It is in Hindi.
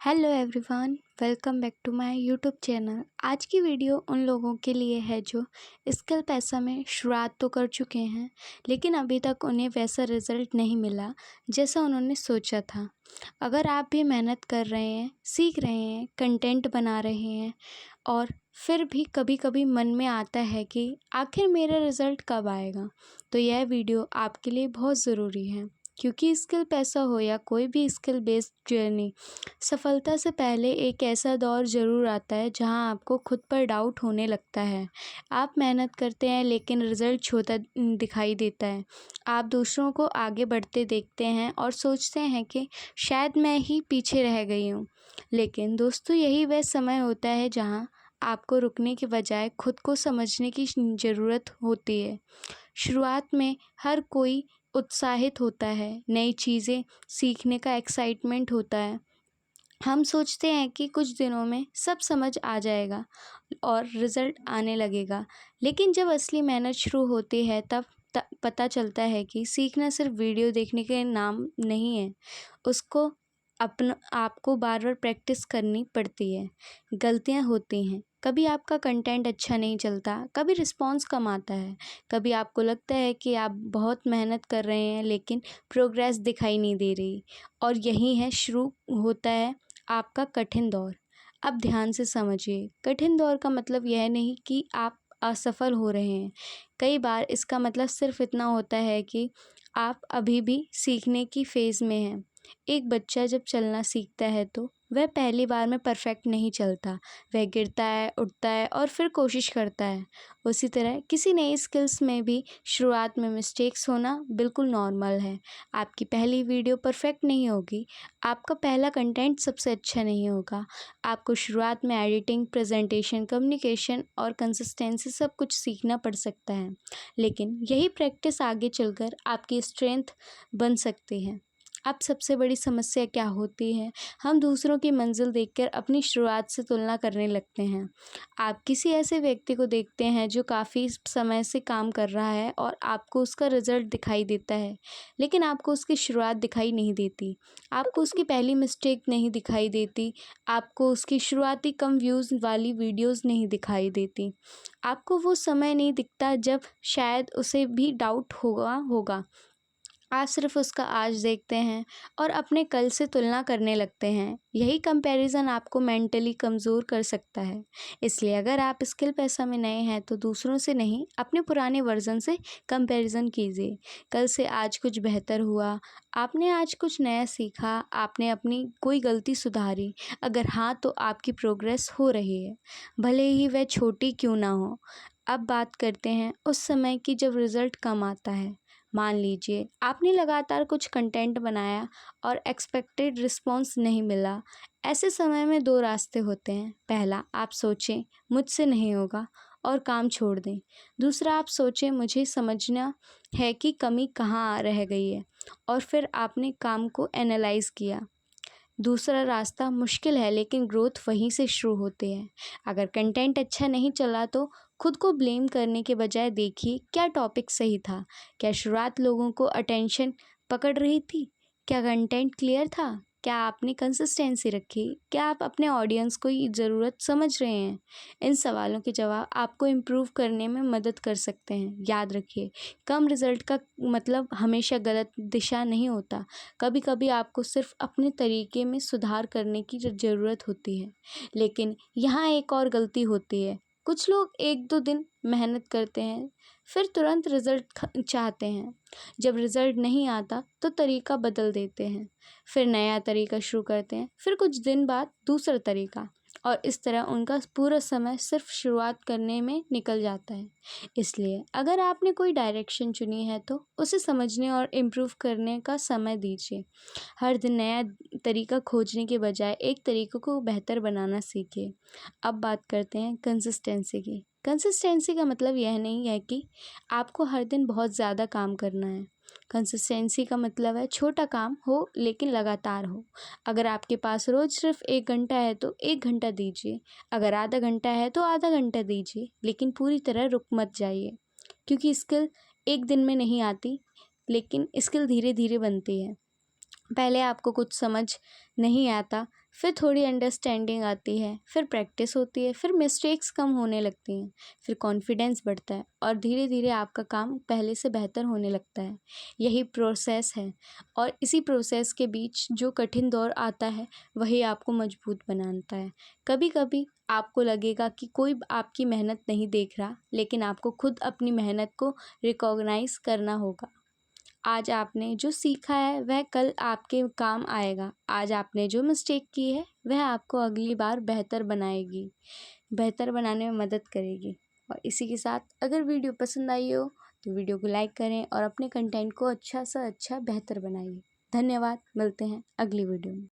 Hello everyone, welcome back to my YouTube channel. आज की वीडियो उन लोगों के लिए है जो स्किल पैसा में शुरुआत तो कर चुके हैं, लेकिन अभी तक उन्हें वैसा रिज़ल्ट नहीं मिला जैसा उन्होंने सोचा था। अगर आप भी मेहनत कर रहे हैं, सीख रहे हैं, कंटेंट बना रहे हैं और फिर भी कभी कभी मन में आता है कि आखिर मेरा रिज़ल्ट कब आएगा, तो यह वीडियो आपके लिए बहुत ज़रूरी है। क्योंकि स्किल पैसा हो या कोई भी स्किल बेस्ड जर्नी, सफलता से पहले एक ऐसा दौर ज़रूर आता है जहां आपको खुद पर डाउट होने लगता है। आप मेहनत करते हैं लेकिन रिज़ल्ट छोटा दिखाई देता है। आप दूसरों को आगे बढ़ते देखते हैं और सोचते हैं कि शायद मैं ही पीछे रह गई हूँ। लेकिन दोस्तों, यही वह समय होता है जहां आपको रुकने के बजाय खुद को समझने की ज़रूरत होती है। शुरुआत में हर कोई उत्साहित होता है, नई चीज़ें सीखने का एक्साइटमेंट होता है। हम सोचते हैं कि कुछ दिनों में सब समझ आ जाएगा और रिज़ल्ट आने लगेगा, लेकिन जब असली मेहनत शुरू होती है तब पता चलता है कि सीखना सिर्फ वीडियो देखने के नाम नहीं है। उसको आपको बार बार प्रैक्टिस करनी पड़ती है। गलतियां होती हैं, कभी आपका कंटेंट अच्छा नहीं चलता, कभी रिस्पॉन्स कम आता है, कभी आपको लगता है कि आप बहुत मेहनत कर रहे हैं लेकिन प्रोग्रेस दिखाई नहीं दे रही। और यही है शुरू होता है आपका कठिन दौर। अब ध्यान से समझिए, कठिन दौर का मतलब यह नहीं कि आप असफल हो रहे हैं। कई बार इसका मतलब सिर्फ इतना होता है कि आप अभी भी सीखने की फ़ेज़ में हैं। एक बच्चा जब चलना सीखता है तो वह पहली बार में परफेक्ट नहीं चलता। वह गिरता है, उठता है और फिर कोशिश करता है। उसी तरह किसी नई स्किल्स में भी शुरुआत में मिस्टेक्स होना बिल्कुल नॉर्मल है। आपकी पहली वीडियो परफेक्ट नहीं होगी, आपका पहला कंटेंट सबसे अच्छा नहीं होगा। आपको शुरुआत में एडिटिंग, प्रेजेंटेशन, कम्युनिकेशन और कंसिस्टेंसी सब कुछ सीखना पड़ सकता है, लेकिन यही प्रैक्टिस आगे चलकर आपकी स्ट्रेंथ बन सकती है। अब सबसे बड़ी समस्या क्या होती है? हम दूसरों की मंजिल देखकर अपनी शुरुआत से तुलना करने लगते हैं। आप किसी ऐसे व्यक्ति को देखते हैं जो काफ़ी समय से काम कर रहा है और आपको उसका रिज़ल्ट दिखाई देता है, लेकिन आपको उसकी शुरुआत दिखाई नहीं देती। आपको उसकी पहली मिस्टेक नहीं दिखाई देती। आपको उसकी शुरुआती कम व्यूज़ वाली वीडियोज़ नहीं दिखाई देती। आपको वो समय नहीं दिखता जब शायद उसे भी डाउट होगा। आप सिर्फ उसका आज देखते हैं और अपने कल से तुलना करने लगते हैं। यही कंपैरिजन आपको मेंटली कमज़ोर कर सकता है। इसलिए अगर आप स्किल पैसा में नए हैं तो दूसरों से नहीं, अपने पुराने वर्जन से कंपैरिजन कीजिए। कल से आज कुछ बेहतर हुआ, आपने आज कुछ नया सीखा, आपने अपनी कोई गलती सुधारी। अगर हाँ, तो आपकी प्रोग्रेस हो रही है, भले ही वह छोटी क्यों ना हो। अब बात करते हैं उस समय की जब रिज़ल्ट कम आता है। मान लीजिए आपने लगातार कुछ कंटेंट बनाया और एक्सपेक्टेड रिस्पॉन्स नहीं मिला। ऐसे समय में दो रास्ते होते हैं। पहला, आप सोचें मुझसे नहीं होगा और काम छोड़ दें। दूसरा, आप सोचें मुझे समझना है कि कमी कहाँ रह गई है और फिर आपने काम को एनालाइज किया। दूसरा रास्ता मुश्किल है, लेकिन ग्रोथ वहीं से शुरू होती है। अगर कंटेंट अच्छा नहीं चला तो खुद को ब्लेम करने के बजाय देखिए क्या टॉपिक सही था। क्या शुरुआत लोगों को अटेंशन पकड़ रही थी? क्या कंटेंट क्लियर था? क्या आपने कंसिस्टेंसी रखी? क्या आप अपने ऑडियंस को ये ज़रूरत समझ रहे हैं? इन सवालों के जवाब आपको इम्प्रूव करने में मदद कर सकते हैं। याद रखिए, कम रिजल्ट का मतलब हमेशा गलत दिशा नहीं होता। कभी कभी आपको सिर्फ अपने तरीके में सुधार करने की ज़रूरत होती है। लेकिन यहाँ एक और गलती होती है। कुछ लोग एक दो दिन मेहनत करते हैं, फिर तुरंत रिज़ल्ट चाहते हैं। जब रिज़ल्ट नहीं आता तो तरीका बदल देते हैं, फिर नया तरीका शुरू करते हैं, फिर कुछ दिन बाद दूसरा तरीका, और इस तरह उनका पूरा समय सिर्फ शुरुआत करने में निकल जाता है। इसलिए अगर आपने कोई डायरेक्शन चुनी है तो उसे समझने और इम्प्रूव करने का समय दीजिए। हर दिन नया तरीका खोजने के बजाय एक तरीके को बेहतर बनाना सीखिए। अब बात करते हैं कंसिस्टेंसी की। कंसिस्टेंसी का मतलब यह नहीं है कि आपको हर दिन बहुत ज़्यादा काम करना है। कंसिस्टेंसी का मतलब है छोटा काम हो लेकिन लगातार हो। अगर आपके पास रोज़ सिर्फ 1 घंटा है तो 1 घंटा दीजिए। अगर आधा घंटा है तो आधा घंटा दीजिए, लेकिन पूरी तरह रुक मत जाइए। क्योंकि स्किल एक दिन में नहीं आती, लेकिन स्किल धीरे धीरे बनती है। पहले आपको कुछ समझ नहीं आता फिर थोड़ी अंडरस्टैंडिंग आती है, फिर प्रैक्टिस होती है, फिर मिस्टेक्स कम होने लगती हैं, फिर कॉन्फिडेंस बढ़ता है और धीरे धीरे आपका काम पहले से बेहतर होने लगता है। यही प्रोसेस है और इसी प्रोसेस के बीच जो कठिन दौर आता है वही आपको मजबूत बनाता है। कभी कभी आपको लगेगा कि कोई आपकी मेहनत नहीं देख रहा, लेकिन आपको खुद अपनी मेहनत को रिकॉग्नाइज करना होगा। आज आपने जो सीखा है वह कल आपके काम आएगा। आज आपने जो मिस्टेक की है वह आपको अगली बार बेहतर बनाने में मदद करेगी। और इसी के साथ अगर वीडियो पसंद आई हो तो वीडियो को लाइक करें और अपने कंटेंट को अच्छा सा अच्छा बेहतर बनाइए। धन्यवाद, मिलते हैं अगली वीडियो में।